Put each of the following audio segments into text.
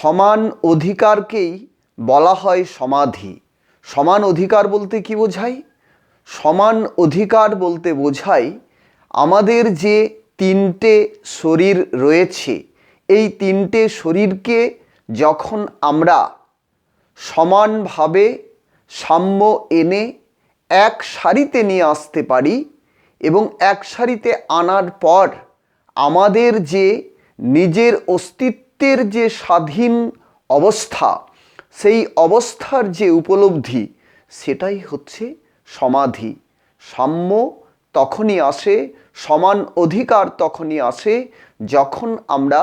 সমান অধিকারকেই বলা হয় সমাধি। সমান অধিকার বলতে কি বোঝায়? সমান অধিকার বলতে বোঝায় আমাদের যে তিনটে শরীর রয়েছে, এই তিনটে শরীরকে যখন আমরা সমানভাবে সাম্য এনে এক সারিতে নিয়ে আসতে পারি এবং এক সারিতে আনার পর আমাদের যে নিজের অস্তিত্বের যে স্বাধীন অবস্থা, সেই অবস্থার যে উপলব্ধি, সেটাই হচ্ছে সমাধি। সাম্য তখনই আসে, সমান অধিকার তখনই আসে যখন আমরা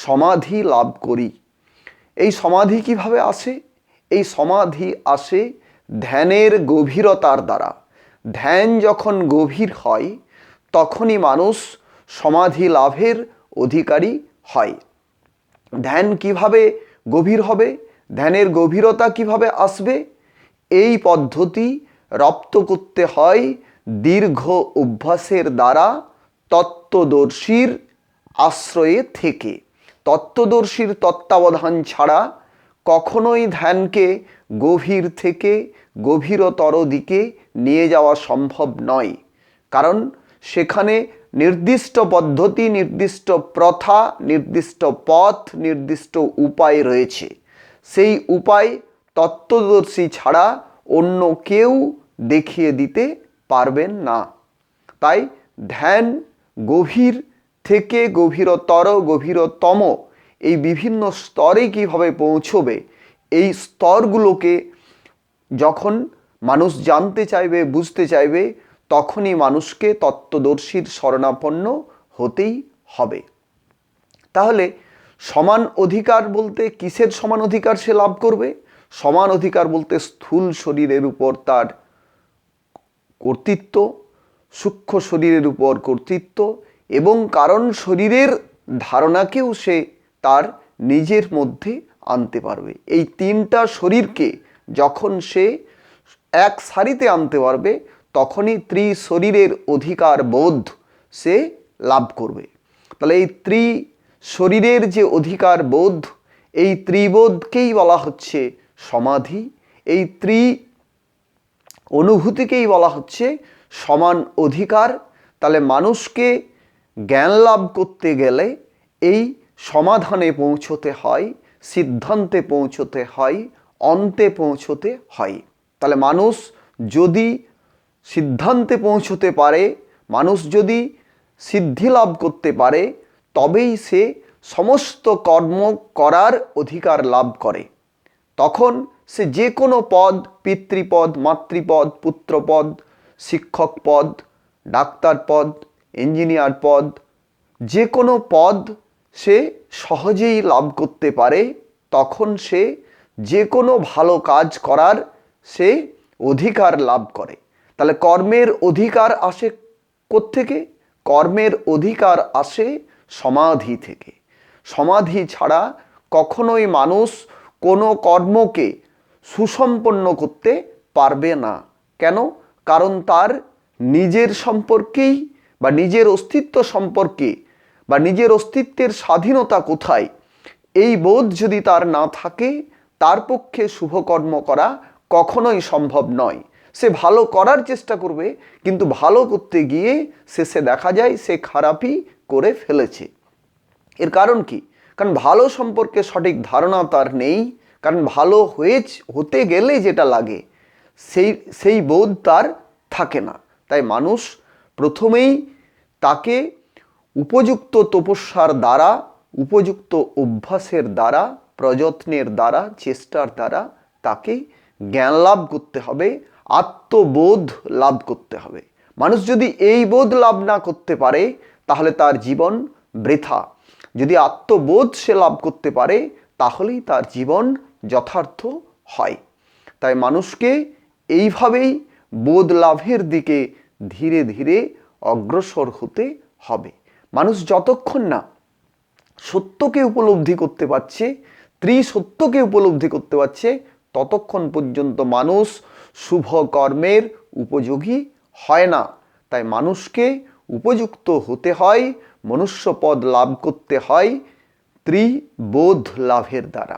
সমাধি লাভ করি। এই সমাধি কিভাবে আসে? এই সমাধি আসে ধ্যানের গভীরতার দ্বারা। ধ্যান যখন গভীর হয় তখনই মানুষ সমাধি লাভের অধিকারী হয়। ধ্যান কিভাবে গভীর হবে? ধ্যানের গভীরতা কিভাবে আসবে? এই পদ্ধতি রপ্ত করতে হয় দীর্ঘ অভ্যাসের দ্বারা, তত্ত্বদর্শীর আশ্রয়ে থেকে। তত্ত্বদর্শীর তত্ত্বাবধান ছাড়া কখনোই ধ্যানকে গভীর থেকে গভীরতর দিকে নিয়ে যাওয়া সম্ভব নয়। কারণ সেখানে নির্দিষ্ট পদ্ধতি, নির্দিষ্ট প্রথা, নির্দিষ্ট পথ, নির্দিষ্ট উপায় রয়েছে। সেই উপায় তত্ত্বদর্শী ছাড়া অন্য কেউ দেখিয়ে দিতে পারবেন না। তাই ধ্যান গভীর থেকে গভীরতর, গভীরতম এই বিভিন্ন স্তরে কীভাবে পৌঁছবে, এই স্তরগুলোকে যখন মানুষ জানতে চাইবে, বুঝতে চাইবে, তখনই মানুষকে তত্ত্বদর্শীর শরণাপন্ন হতেই হবে। তাহলে সমান অধিকার বলতে কিসের সমান অধিকার সে লাভ করবে? সমান অধিকার বলতে স্থূল শরীরের উপর তার কর্তৃত্ব, সূক্ষ্ম শরীরের উপর কর্তৃত্ব এবং কারণ শরীরের ধারণাকেও সে তার নিজের মধ্যে আনতে পারবে। এই তিনটা শরীরকে যখন সে এক সারিতে আনতে পারবে তখনই ত্রিশরীরের অধিকার বোধ সে লাভ করবে। তাহলে এই ত্রিশরীরের যে অধিকার বোধ, এই ত্রিবোধকেই বলা হচ্ছে সমাধি। এই অনুভূতিকেই বলা হচ্ছে সমান অধিকার। তাহলে মানুষকে জ্ঞান লাভ করতে গেলে এই সমাধানে পৌঁছতে হয়, সিদ্ধান্তে পৌঁছতে হয়, অন্তে পৌঁছতে হয়। তাহলে মানুষ যদি সিদ্ধান্তে পৌঁছতে পারে, মানুষ যদি সিদ্ধি লাভ করতে পারে, তবেই সে সমস্ত কর্ম করার অধিকার লাভ করে। তখন সে যে কোনো পদ, পিতৃপদ, মাতৃপদ, পুত্রপদ, শিক্ষক পদ, ডাক্তার পদ, ইঞ্জিনিয়ার পদ, যে কোনো পদ সে সহজেই লাভ করতে পারে। তখন সে যে কোনো ভালো কাজ করার সে অধিকার লাভ করে। তাহলে কর্মের অধিকার আসে কোত্থেকে? কর্মের অধিকার আসে সমাধি থেকে। সমাধি ছাড়া কখনোই মানুষ কোনো কর্মকে সুসম্পন্ন করতে পারবে না। কেন? কারণ তার নিজের সম্পর্কেই বা নিজের অস্তিত্ব সম্পর্কে বা নিজের অস্তিত্বের স্বাধীনতা কোথায়, এই বোধ যদি তার না থাকে, তার পক্ষে শুভকর্ম করা কখনোই সম্ভব নয়। সে ভালো করার চেষ্টা করবে, কিন্তু ভালো করতে গিয়ে শেষে দেখা যায় সে খারাপই করে ফেলেছে। এর কারণ কি? কারণ ভালো সম্পর্কে সঠিক ধারণা তার নেই। কারণ ভালো হতে গেলে যেটা লাগে সেই বোধ তার থাকে না। তাই মানুষ প্রথমেই তাকে উপযুক্ত তপস্যার দ্বারা, উপযুক্ত অভ্যাসের দ্বারা, প্রযত্নের দ্বারা, চেষ্টার দ্বারা তাকে জ্ঞান লাভ করতে হবে, আত্মবোধ লাভ করতে হবে। মানুষ যদি এই বোধ লাভ না করতে পারে তাহলে তার জীবন বৃথা। যদি আত্মবোধ সে লাভ করতে পারে তাহলেই তার জীবন যথার্থ হয়। তাই মানুষকে এইভাবেই বোধ লাভের দিকে ধীরে ধীরে অগ্রসর হতে হবে। মানুষ যতক্ষণ না সত্যকে উপলব্ধি করতে পারছে, ত্রিসত্যকে উপলব্ধি করতে পারছে, ততক্ষণ পর্যন্ত মানুষ শুভ কর্মের উপযোগী হয় না। তাই মানুষকে উপযুক্ত হতে হয়, মনুষ্যপদ লাভ করতে হয় ত্রিবোধ লাভের দ্বারা।